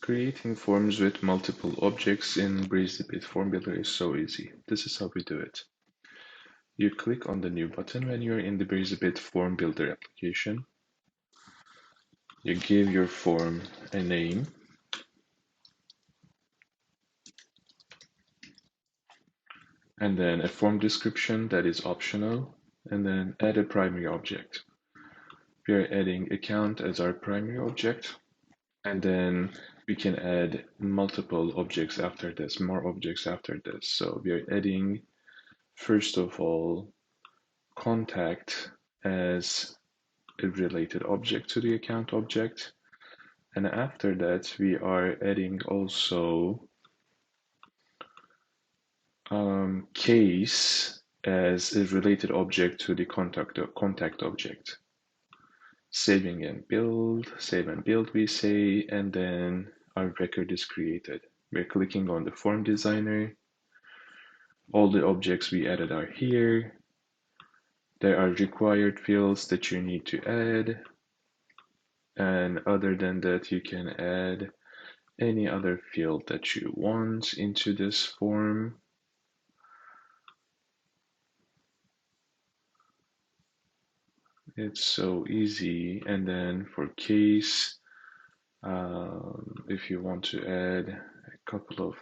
Creating forms with multiple objects in BreezyBit Form Builder is so easy. This is how we do it. You click on the New button when you're in the BreezyBit Form Builder application. You give your form a name. And then a form description that is optional. And then add a primary object. We are adding account as our primary object. And then we can add multiple objects after this, more objects after this. So we are adding, first of all, contact as a related object to the account object. And after that, we are adding also case as a related object to the contact object. Save and build, we say, and then our record is created. We're clicking on the form designer. All the objects we added are here. There are required fields that you need to add. And other than that, you can add any other field that you want into this form. It's so easy. And then for case, if you want to add a couple of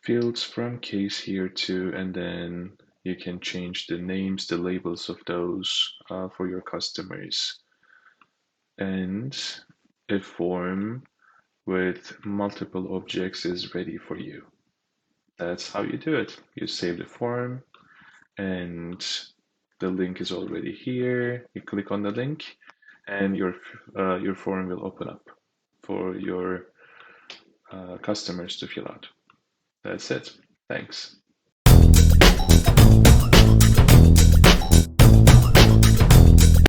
fields from case here too, and then you can change the names, the labels of those for your customers. And a form with multiple objects is ready for you. That's how you do it. You save the form, and the link is already here. You click on the link, and your form will open up for your customers to fill out. That's it. Thanks.